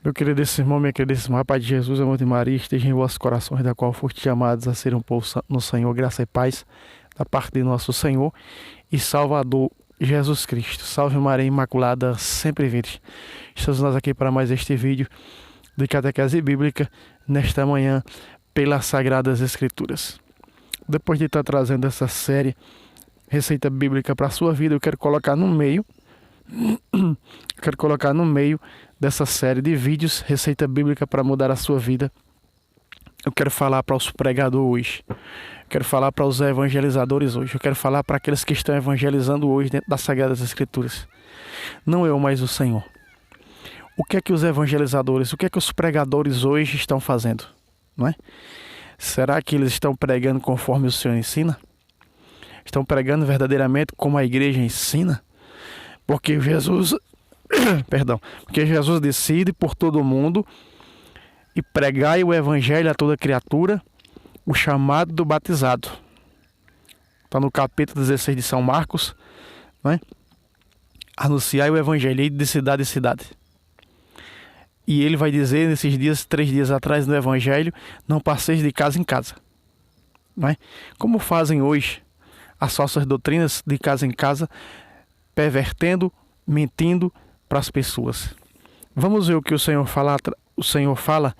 Meu queridíssimo irmão, minha queridíssima Pai de Jesus, amor de Maria, esteja em vossos corações, da qual foste chamados a ser um povo no Senhor, graça e paz, da parte de nosso Senhor e Salvador Jesus Cristo. Salve Maria Imaculada, sempre virgem. Estamos nós aqui para mais este vídeo de Catequese Bíblica, nesta manhã, pelas Sagradas Escrituras. Depois de estar trazendo essa série Receita Bíblica para a sua vida, eu quero colocar no meio dessa série de vídeos, Receita Bíblica para mudar a sua vida. Eu quero falar para os pregadores hoje. Eu quero falar para os evangelizadores hoje. Eu quero falar para aqueles que estão evangelizando hoje dentro das Sagradas Escrituras. Não eu, mas o Senhor. O que é que os evangelizadores, o que é que os pregadores hoje estão fazendo? Não é? Será que eles estão pregando conforme o Senhor ensina? Estão pregando verdadeiramente como a igreja ensina? Porque Jesus decide por todo mundo e pregai o evangelho a toda criatura, o chamado do batizado. Está no capítulo 16 de São Marcos, né? Anunciai o evangelho de cidade em cidade. E ele vai dizer nesses dias, 3 dias atrás no evangelho, não passeis de casa em casa. Né? Como fazem hoje as falsas doutrinas de casa em casa, pervertendo, mentindo para as pessoas. Vamos ver o que o Senhor fala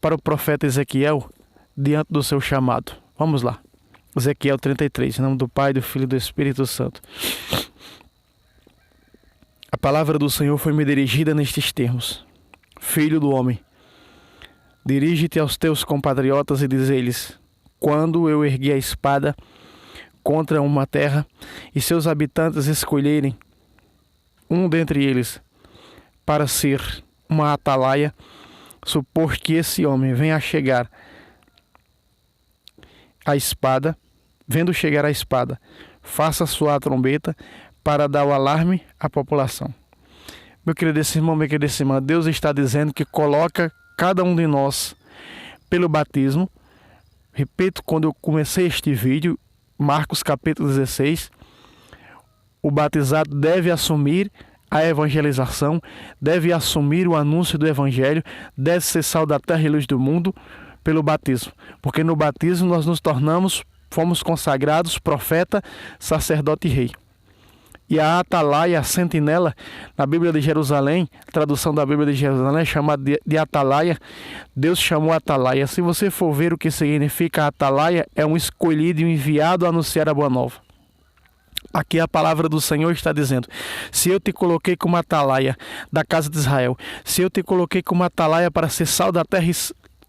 para o profeta Ezequiel diante do seu chamado. Vamos lá. Ezequiel 33, em nome do Pai, do Filho e do Espírito Santo. A palavra do Senhor foi me dirigida nestes termos. Filho do homem, dirige-te aos teus compatriotas e diz-lhes: quando eu ergui a espada contra uma terra e seus habitantes escolherem um dentre eles para ser uma atalaia, supor que esse homem venha a chegar a espada, vendo chegar a espada, faça soar a trombeta para dar o alarme à população. Meu querido irmão, minha querida irmã, Deus está dizendo que coloca cada um de nós pelo batismo. Repito, quando eu comecei este vídeo, Marcos capítulo 16, o batizado deve assumir a evangelização, deve assumir o anúncio do evangelho, deve ser sal da terra e luz do mundo pelo batismo. Porque no batismo nós nos fomos consagrados profeta, sacerdote e rei. E a atalaia, a sentinela, na Bíblia de Jerusalém, a tradução da Bíblia de Jerusalém é chamada de atalaia. Deus chamou atalaia. Se você for ver o que significa atalaia, é um escolhido e um enviado a anunciar a boa nova. Aqui a palavra do Senhor está dizendo: se eu te coloquei como atalaia da casa de Israel, se eu te coloquei como atalaia para ser sal da terra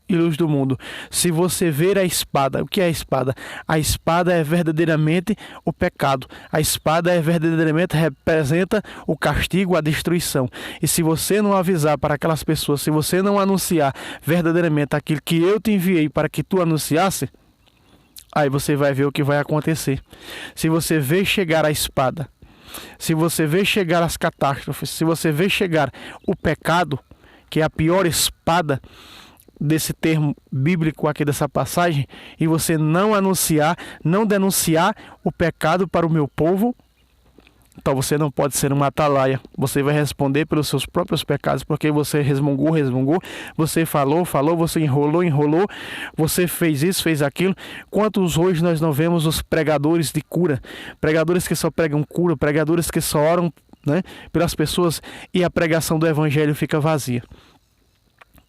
e luz do mundo, se você ver a espada, o que é a espada? A espada é verdadeiramente o pecado. A espada verdadeiramente representa o castigo, a destruição. E se você não avisar para aquelas pessoas, se você não anunciar verdadeiramente aquilo que eu te enviei para que tu anunciasse, aí você vai ver o que vai acontecer. Se você vê chegar a espada, se você vê chegar as catástrofes, se você vê chegar o pecado, que é a pior espada desse termo bíblico aqui dessa passagem, e você não denunciar o pecado para o meu povo, então você não pode ser uma atalaia. Você vai responder pelos seus próprios pecados, porque você resmungou, você falou, você enrolou, você fez isso, fez aquilo. Quantos hoje nós não vemos os pregadores de cura, pregadores que só pregam cura, pregadores que só oram, né, pelas pessoas, e a pregação do evangelho fica vazia.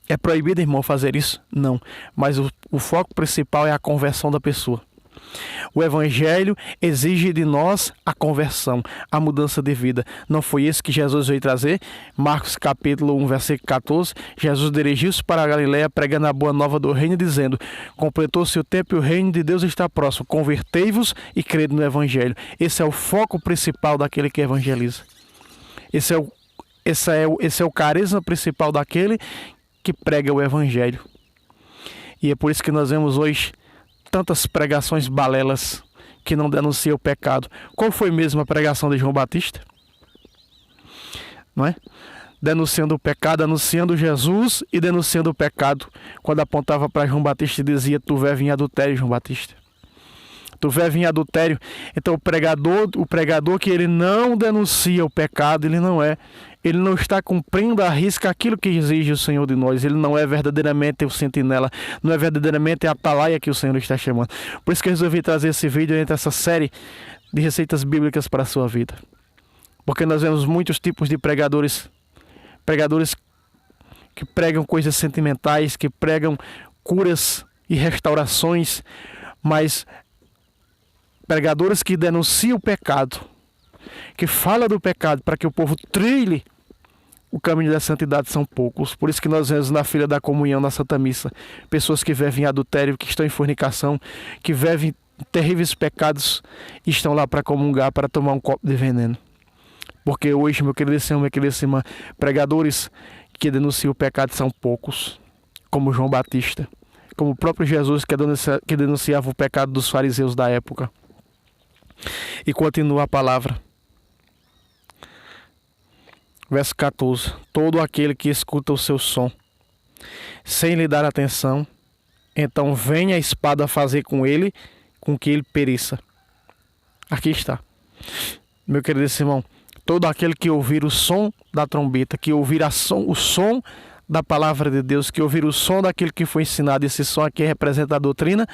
É proibido, irmão, fazer isso? Não. Mas o foco principal é a conversão da pessoa. O evangelho exige de nós a conversão, a mudança de vida. Não foi isso que Jesus veio trazer? Marcos capítulo 1, versículo 14. Jesus dirigiu-se para a Galileia pregando a boa nova do reino, dizendo: completou-se o tempo e o reino de Deus está próximo. Convertei-vos e crede no evangelho. Esse é o foco principal daquele que evangeliza. Esse é o carisma principal daquele que prega o evangelho. E é por isso que nós vemos hoje tantas pregações balelas que não denunciam o pecado. Qual foi mesmo a pregação de João Batista? Não é? Denunciando o pecado, anunciando Jesus e denunciando o pecado. Quando apontava para João Batista e dizia: tu vive em adultério, João Batista. Tu vive em adultério. Então o pregador que ele não denuncia o pecado, ele ele não está cumprindo à risca aquilo que exige o Senhor de nós. Ele não é verdadeiramente o sentinela, não é verdadeiramente a atalaia que o Senhor está chamando. Por isso que eu resolvi trazer esse vídeo entre essa série de receitas bíblicas para a sua vida. Porque nós vemos muitos tipos de pregadores que pregam coisas sentimentais, que pregam curas e restaurações, mas pregadores que denunciam o pecado, que falam do pecado para que o povo trilhe o caminho da santidade, são poucos. Por isso que nós vemos na fila da comunhão, na Santa Missa, pessoas que vivem em adultério, que estão em fornicação, que vivem terríveis pecados e estão lá para comungar, para tomar um copo de veneno. Porque hoje, meu querido irmão, minha querida irmã, pregadores que denunciam o pecado são poucos, como João Batista, como o próprio Jesus que denunciava o pecado dos fariseus da época. E continua a palavra. Verso 14. Todo aquele que escuta o seu som, sem lhe dar atenção, então venha a espada fazer com ele, com que ele pereça. Aqui está. Meu querido irmão, todo aquele que ouvir o som da trombeta, que ouvir o som da palavra de Deus, que ouvir o som daquilo que foi ensinado, esse som aqui representa a doutrina,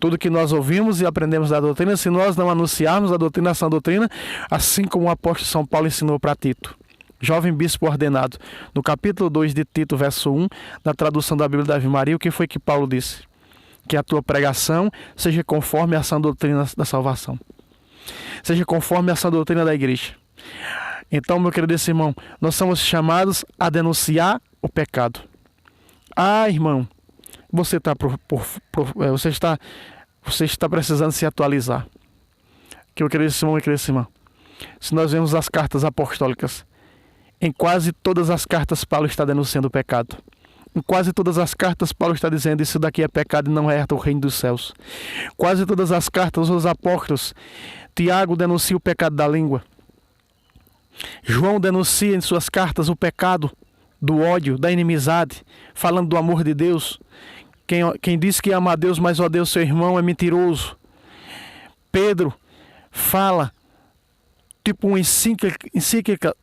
tudo que nós ouvimos e aprendemos da doutrina, se nós não anunciarmos a doutrina, essa doutrina, assim como o apóstolo São Paulo ensinou para Tito, jovem bispo ordenado, no capítulo 2 de Tito, verso 1, na tradução da Bíblia da Ave Maria, o que foi que Paulo disse? Que a tua pregação seja conforme a sã doutrina da salvação, seja conforme a sã doutrina da igreja. Então, meu querido irmão, nós somos chamados a denunciar o pecado. Ah, irmão, você está precisando se atualizar. Que meu querido irmão e querida irmã, se nós vemos as cartas apostólicas, em quase todas as cartas Paulo está denunciando o pecado. Em quase todas as cartas Paulo está dizendo: isso daqui é pecado e não é o reino dos céus. Quase todas as cartas os apóstolos, Tiago denuncia o pecado da língua. João denuncia em suas cartas o pecado do ódio, da inimizade, falando do amor de Deus. Quem diz que ama a Deus, mas odeia o seu irmão, é mentiroso. Pedro fala, tipo uma encíclica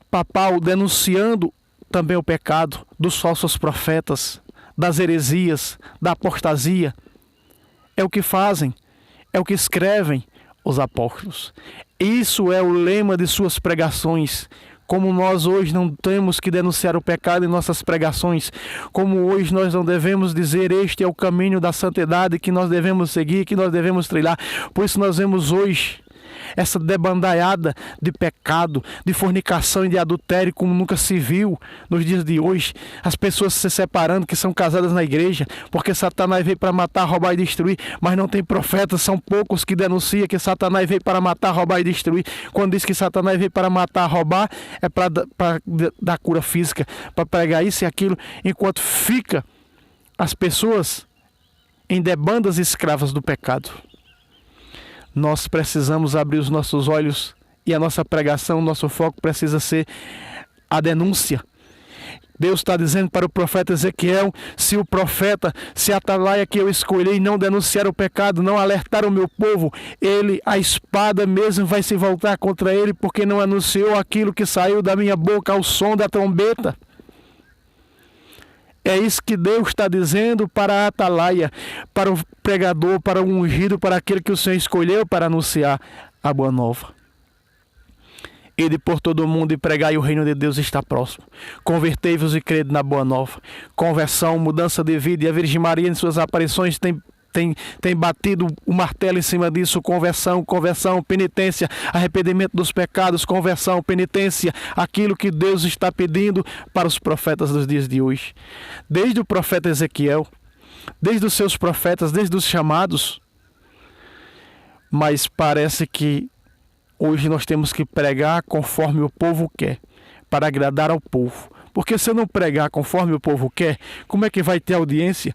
papal, denunciando também o pecado dos falsos profetas, das heresias, da apostasia. É o que fazem, é o que escrevem os apóstolos. Isso é o lema de suas pregações. Como nós hoje não temos que denunciar o pecado em nossas pregações, como hoje nós não devemos dizer: este é o caminho da santidade que nós devemos seguir, que nós devemos trilhar. Por isso nós vemos hoje essa debandaiada de pecado, de fornicação e de adultério como nunca se viu nos dias de hoje. As pessoas se separando que são casadas na igreja, porque Satanás veio para matar, roubar e destruir, mas não tem profetas, são poucos que denunciam que Satanás veio para matar, roubar e destruir. Quando diz que Satanás veio para matar, roubar, é para dar cura física, para pregar isso e aquilo, enquanto fica as pessoas em debandas escravas do pecado. Nós precisamos abrir os nossos olhos e a nossa pregação, o nosso foco precisa ser a denúncia. Deus está dizendo para o profeta Ezequiel: se o profeta, se a atalaia que eu escolhi não denunciar o pecado, não alertar o meu povo, a espada mesmo vai se voltar contra ele, porque não anunciou aquilo que saiu da minha boca ao som da trombeta. É isso que Deus está dizendo para a atalaia, para o pregador, para o ungido, para aquele que o Senhor escolheu para anunciar a boa nova. Ide por todo o mundo e pregai, o reino de Deus está próximo. Convertei-vos e crede na boa nova. Conversão, mudança de vida, e a Virgem Maria em suas aparições tem batido o martelo em cima disso. Conversão, penitência, arrependimento dos pecados, conversão, penitência, aquilo que Deus está pedindo para os profetas dos dias de hoje. Desde o profeta Ezequiel, desde os seus profetas, desde os chamados. Mas parece que hoje nós temos que pregar conforme o povo quer, para agradar ao povo. Porque se eu não pregar conforme o povo quer, como é que vai ter audiência?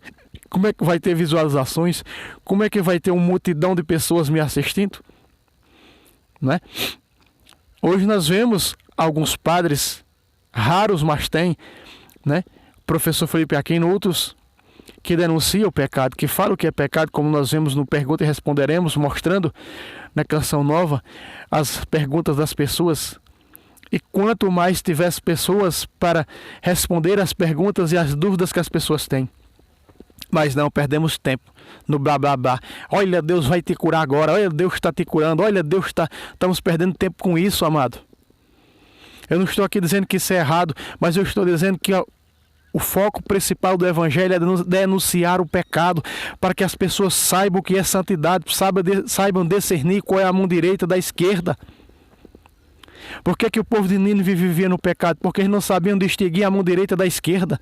Como é que vai ter visualizações? Como é que vai ter uma multidão de pessoas me assistindo? Né? Hoje nós vemos alguns padres, raros, mas tem, né? Professor Felipe Aquino, outros que denunciam o pecado, que falam o que é pecado, como nós vemos no Pergunta e Responderemos, mostrando na Canção Nova as perguntas das pessoas. E quanto mais tivesse pessoas para responder as perguntas e as dúvidas que as pessoas têm. Mas não, perdemos tempo no blá blá blá. Olha, Deus vai te curar agora. Olha, Deus está te curando. Olha, Deus está... Estamos perdendo tempo com isso, amado. Eu não estou aqui dizendo que isso é errado, mas eu estou dizendo que o foco principal do Evangelho é denunciar o pecado, para que as pessoas saibam o que é santidade, saibam discernir qual é a mão direita da esquerda. Por que o povo de Nínive vivia no pecado? Porque eles não sabiam distinguir a mão direita da esquerda.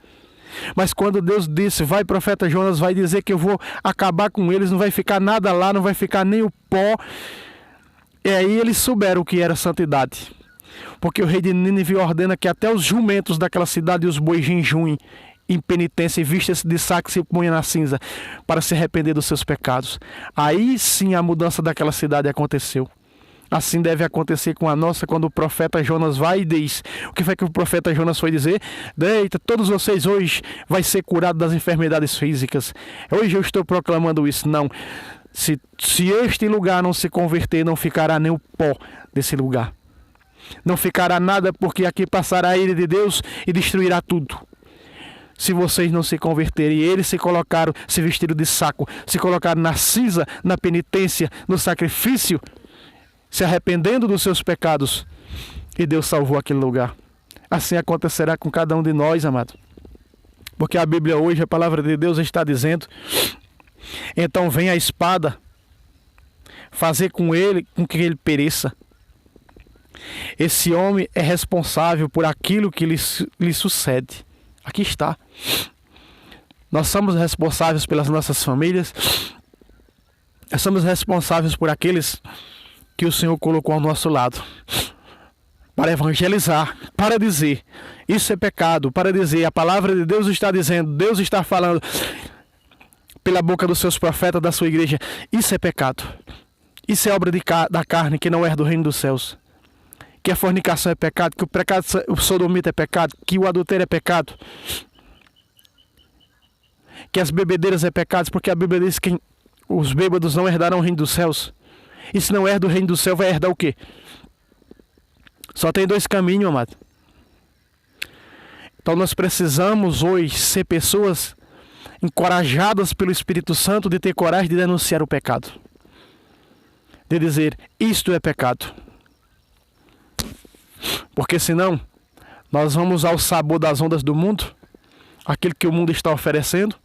Mas quando Deus disse, vai profeta Jonas, vai dizer que eu vou acabar com eles, não vai ficar nada lá, não vai ficar nem o pó. E aí eles souberam o que era santidade. Porque o rei de Nínive ordena que até os jumentos daquela cidade e os bois jejuem em penitência e vistam-se de saco e se ponham na cinza para se arrepender dos seus pecados. Aí sim a mudança daquela cidade aconteceu. Assim deve acontecer com a nossa quando o profeta Jonas vai e diz. O que foi que o profeta Jonas foi dizer? Deita, todos vocês hoje vai ser curado das enfermidades físicas. Hoje eu estou proclamando isso. Não. Se este lugar não se converter, não ficará nem o pó desse lugar. Não ficará nada, porque aqui passará a ira de Deus e destruirá tudo. Se vocês não se converterem, eles se vestiram de saco, se colocaram na cinza, na penitência, no sacrifício, se arrependendo dos seus pecados, e Deus salvou aquele lugar. Assim acontecerá com cada um de nós, amado. Porque a Bíblia hoje, a palavra de Deus está dizendo, então vem a espada, fazer com que ele pereça. Esse homem é responsável por aquilo que lhe sucede. Aqui está. Nós somos responsáveis pelas nossas famílias. Nós somos responsáveis por aqueles que o Senhor colocou ao nosso lado. Para evangelizar, para dizer, isso é pecado, para dizer, a palavra de Deus está dizendo, Deus está falando pela boca dos seus profetas, da sua igreja, isso é pecado. Isso é obra da carne, que não é do reino dos céus. Que a fornicação é pecado, que o sodomita é pecado, que o adultério é pecado, que as bebedeiras é pecado, porque a Bíblia diz que os bêbados não herdarão o reino dos céus. E se não herda o reino do céu, vai herdar o quê? Só tem dois caminhos, amado. Então nós precisamos hoje ser pessoas encorajadas pelo Espírito Santo de ter coragem de denunciar o pecado. De dizer, isto é pecado. Porque senão, nós vamos ao sabor das ondas do mundo, aquilo que o mundo está oferecendo,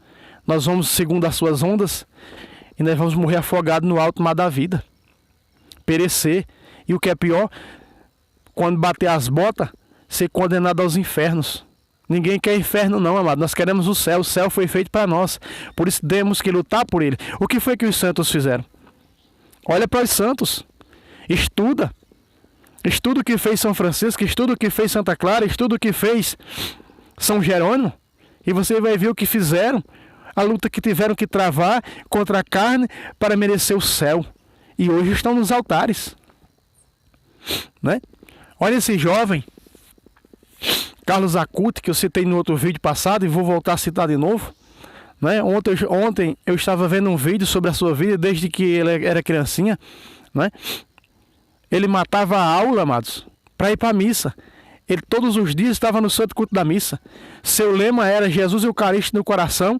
nós vamos segundo as suas ondas, e nós vamos morrer afogados no alto mar da vida, perecer, e o que é pior, quando bater as botas, ser condenado aos infernos. Ninguém quer inferno não, amado, nós queremos o céu foi feito para nós, por isso temos que lutar por ele. O que foi que os santos fizeram? Olha para os santos, estuda o que fez São Francisco, estuda o que fez Santa Clara, estuda o que fez São Jerônimo, e você vai ver o que fizeram, a luta que tiveram que travar contra a carne para merecer o céu, e hoje estão nos altares, né? Olha esse jovem Carlos Acuti, que eu citei no outro vídeo passado e vou voltar a citar de novo, né? Ontem eu estava vendo um vídeo sobre a sua vida desde que ele era criancinha, né? Ele matava a aula, amados, para ir para a missa. Ele todos os dias estava no santo culto da missa. Seu lema era Jesus Eucarístico no coração,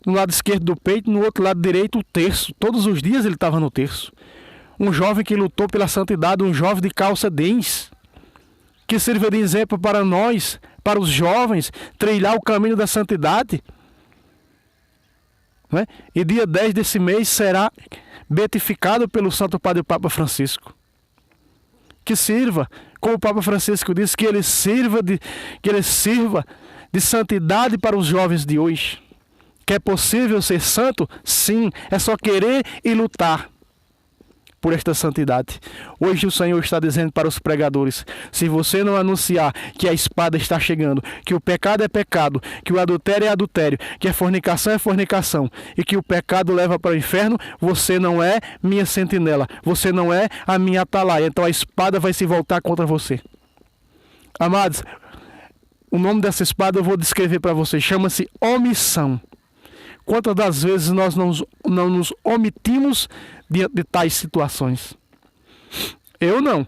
no lado esquerdo do peito, no outro lado direito o terço. Todos os dias ele estava no terço. Um jovem que lutou pela santidade, um jovem de calça jeans, que sirva de exemplo para nós, para os jovens, trilhar o caminho da santidade. Né? E dia 10 desse mês será beatificado pelo Santo Padre Papa Francisco. Que sirva, como o Papa Francisco disse, que ele sirva de santidade para os jovens de hoje. Que é possível ser santo? Sim, é só querer e lutar por esta santidade. Hoje o Senhor está dizendo para os pregadores, se você não anunciar que a espada está chegando, que o pecado é pecado, que o adultério é adultério, que a fornicação é fornicação e que o pecado leva para o inferno, você não é minha sentinela, você não é a minha atalaia, então a espada vai se voltar contra você. Amados, o nome dessa espada eu vou descrever para vocês, chama-se omissão. Quantas das vezes nós não nos omitimos diante de tais situações? Eu não.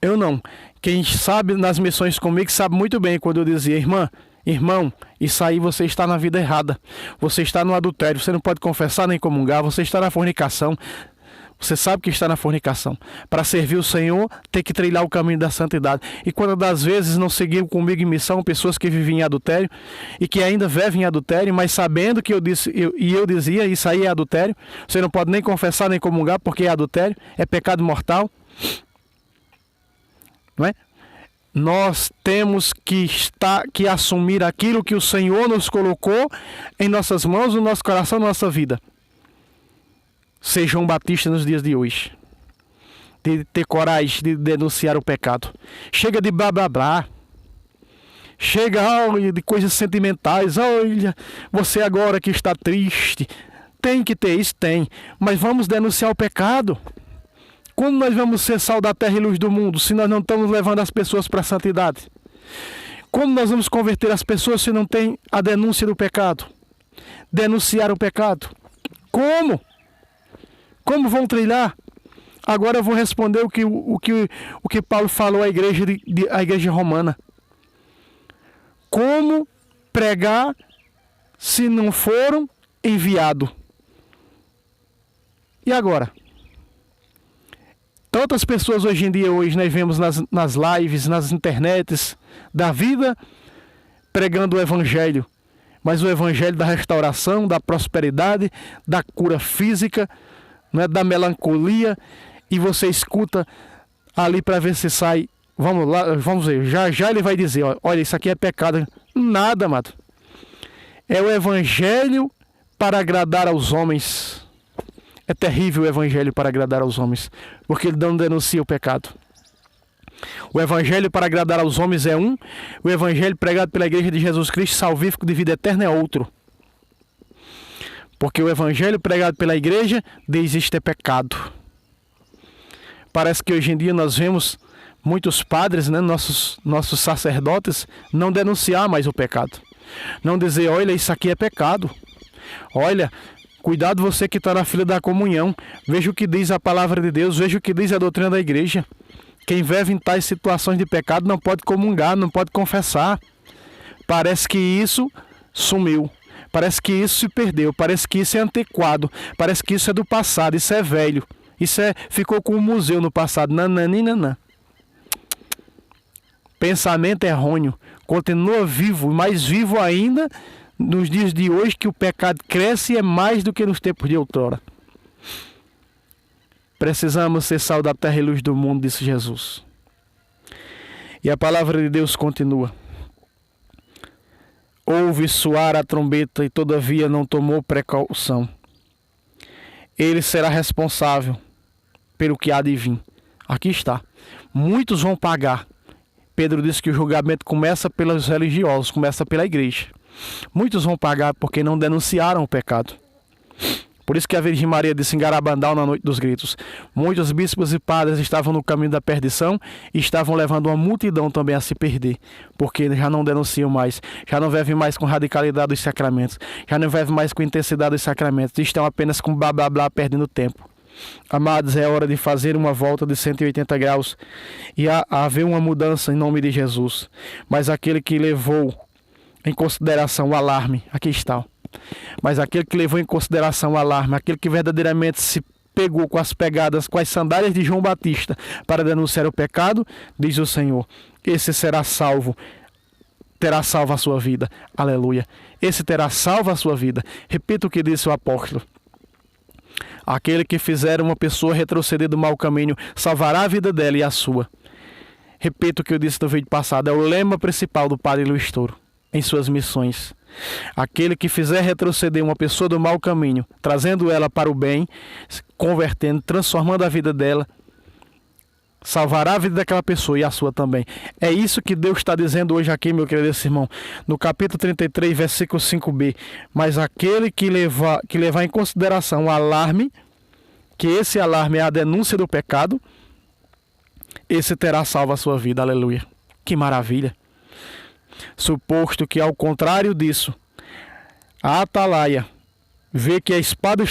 Eu não. Quem sabe nas missões comigo sabe muito bem quando eu dizia: irmã, irmão, isso aí você está na vida errada. Você está no adultério, você não pode confessar nem comungar, você está na fornicação. Você sabe que está na fornicação. Para servir o Senhor, tem que trilhar o caminho da santidade. E quando das vezes não seguiram comigo em missão, pessoas que viviam em adultério e que ainda vivem em adultério, mas sabendo que eu dizia, isso aí é adultério. Você não pode nem confessar nem comungar porque é adultério, é pecado mortal. Não é? Nós temos que assumir aquilo que o Senhor nos colocou em nossas mãos, no nosso coração, na nossa vida. Ser João Batista nos dias de hoje, de ter coragem de denunciar o pecado. Chega de blá blá blá. Chega de coisas sentimentais. Olha, você agora que está triste. Tem que ter isso? Tem. Mas vamos denunciar o pecado. Como nós vamos ser sal da terra e luz do mundo se nós não estamos levando as pessoas para a santidade? Como nós vamos converter as pessoas se não tem a denúncia do pecado? Denunciar o pecado. Como? Como vão trilhar? Agora eu vou responder o que Paulo falou à igreja romana. Como pregar se não foram enviados? E agora? Tantas pessoas hoje em dia, nós vemos nas lives, nas internets da vida, pregando o evangelho. Mas o evangelho da restauração, da prosperidade, da cura física, não é, da melancolia, e você escuta ali para ver se sai. Vamos lá, vamos ver. Já ele vai dizer: olha, isso aqui é pecado. Nada, amado. É o evangelho para agradar aos homens. É terrível o evangelho para agradar aos homens, porque ele não denuncia o pecado. O evangelho para agradar aos homens é um, o evangelho pregado pela igreja de Jesus Cristo salvífico de vida eterna é outro. Porque o evangelho pregado pela igreja diz: isto é pecado. Parece que hoje em dia nós vemos muitos padres, né, nossos sacerdotes, não denunciar mais o pecado. Não dizer: olha, isso aqui é pecado. Olha, cuidado você que está na fila da comunhão. Veja o que diz a palavra de Deus, veja o que diz a doutrina da igreja. Quem vive em tais situações de pecado não pode comungar, não pode confessar. Parece que isso sumiu. Parece que isso se perdeu, parece que isso é antiquado, parece que isso é do passado, isso é velho, ficou com o museu no passado. Nananina. Pensamento errôneo, continua vivo, mais vivo ainda nos dias de hoje, que o pecado cresce e é mais do que nos tempos de outrora. Precisamos ser sal da terra e luz do mundo, disse Jesus. E a palavra de Deus continua: ouve soar a trombeta e todavia não tomou precaução. Ele será responsável pelo que há de vir. Aqui está. Muitos vão pagar. Pedro disse que o julgamento começa pelos religiosos, começa pela igreja. Muitos vão pagar porque não denunciaram o pecado. Por isso que a Virgem Maria disse em Garabandal na noite dos gritos: muitos bispos e padres estavam no caminho da perdição e estavam levando uma multidão também a se perder, porque já não denunciam mais, já não vivem mais com radicalidade os sacramentos, já não vivem mais com intensidade os sacramentos, estão apenas com blá blá blá, perdendo tempo. Amados, é hora de fazer uma volta de 180 graus e haver uma mudança em nome de Jesus. Mas aquele que levou em consideração o alarme, aqui está. Mas aquele que levou em consideração o alarme, aquele que verdadeiramente se pegou com as pegadas, com as sandálias de João Batista para denunciar o pecado, diz o Senhor: esse será salvo, terá salvo a sua vida. Aleluia. Esse terá salvo a sua vida. Repita o que disse o apóstolo: aquele que fizer uma pessoa retroceder do mau caminho salvará a vida dela e a sua. Repito o que eu disse no vídeo passado: é o lema principal do Padre Luiz Toro em suas missões. Aquele que fizer retroceder uma pessoa do mau caminho, trazendo ela para o bem, convertendo, transformando a vida dela, salvará a vida daquela pessoa e a sua também. É isso que Deus está dizendo hoje aqui, meu querido irmão, no capítulo 33, versículo 5b. Mas aquele que levar em consideração o alarme, que esse alarme é a denúncia do pecado, esse terá salvo a sua vida. Aleluia. Que maravilha. Suposto que, ao contrário disso, a atalaia vê que a espada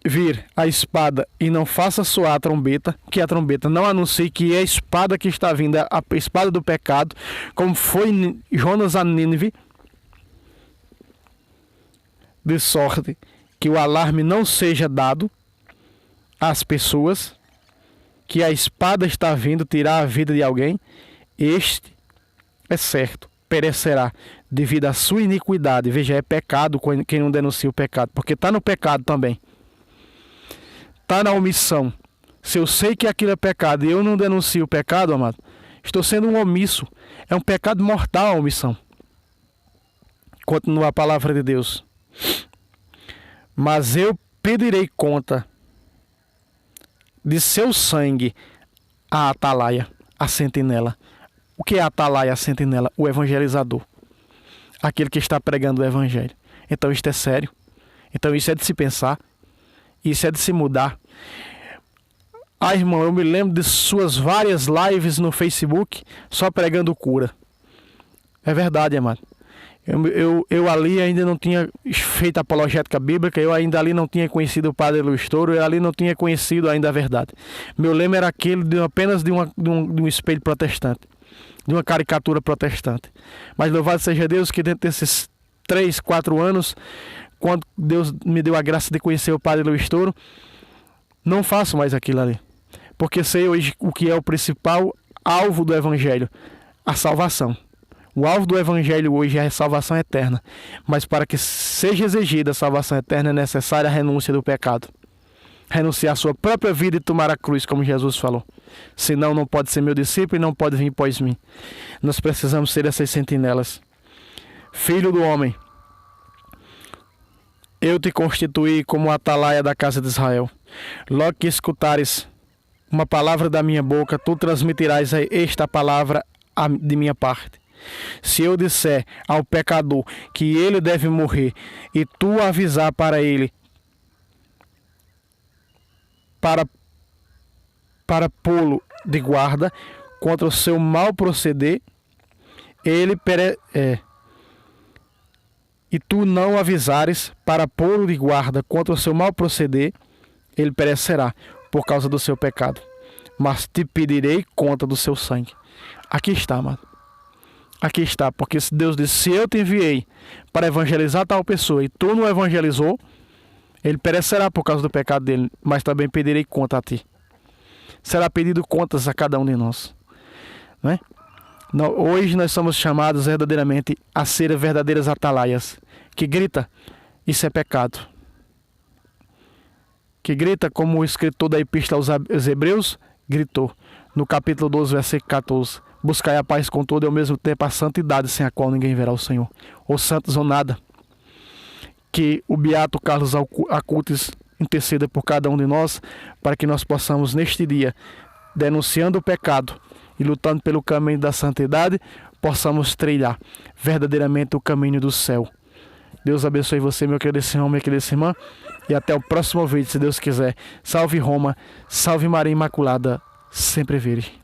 vir a espada e não faça soar a trombeta, que a trombeta não anuncie que é a espada que está vindo, a espada do pecado, como foi Jonas a Nínive, de sorte que o alarme não seja dado às pessoas, que a espada está vindo tirar a vida de alguém, este é certo, perecerá devido à sua iniquidade. Veja, é pecado quem não denuncia o pecado, porque está no pecado também. Está na omissão. Se eu sei que aquilo é pecado e eu não denuncio o pecado, amado, estou sendo um omisso. É um pecado mortal a omissão. Continua a palavra de Deus. Mas eu pedirei conta de seu sangue à atalaia, a sentinela. O que é a atalaia, a sentinela? O evangelizador. Aquele que está pregando o evangelho. Então isto é sério. Então isso é de se pensar. Isso é de se mudar. Ah, irmão, eu me lembro de suas várias lives no Facebook só pregando cura. É verdade, amado. Eu ali ainda não tinha feito apologética bíblica, eu ainda ali não tinha conhecido o Padre Luiz Toro, eu ali não tinha conhecido ainda a verdade. Meu lema era aquele apenas de um espelho protestante, de uma caricatura protestante. Mas louvado seja Deus que dentro desses 3, 4 anos, quando Deus me deu a graça de conhecer o Padre Luiz Toro, não faço mais aquilo ali. Porque sei hoje o que é o principal alvo do Evangelho, a salvação. O alvo do Evangelho hoje é a salvação eterna. Mas para que seja exigida a salvação eterna é necessária a renúncia do pecado. Renunciar a sua própria vida e tomar a cruz, como Jesus falou. Senão não pode ser meu discípulo e não pode vir após mim. Nós precisamos ser essas sentinelas. Filho do homem, eu te constituí como atalaia da casa de Israel. Logo que escutares uma palavra da minha boca, tu transmitirás esta palavra de minha parte. Se eu disser ao pecador que ele deve morrer, e tu avisar para ele para pô-lo de guarda contra o seu mau proceder, e tu não avisares para pô-lo de guarda contra o seu mau proceder, ele perecerá por causa do seu pecado. Mas te pedirei conta do seu sangue. Aqui está, amado. Aqui está, porque Deus disse, se eu te enviei para evangelizar tal pessoa e tu não evangelizou, ele perecerá por causa do pecado dele, mas também pedirei conta a ti. Será pedido contas a cada um de nós. Não é? Hoje nós somos chamados verdadeiramente a ser verdadeiras atalaias, que grita, isso é pecado. Que grita como o escritor da Epístola aos Hebreus gritou, no capítulo 12, versículo 14. Buscai a paz com todo e ao mesmo tempo a santidade, sem a qual ninguém verá o Senhor. Ou santos ou nada. Que o Beato Carlos Acutis interceda por cada um de nós, para que nós possamos neste dia, denunciando o pecado e lutando pelo caminho da santidade, possamos trilhar verdadeiramente o caminho do céu. Deus abençoe você, meu querido irmão, minha querida irmã, e até o próximo vídeo, se Deus quiser. Salve Roma, salve Maria Imaculada, sempre vire.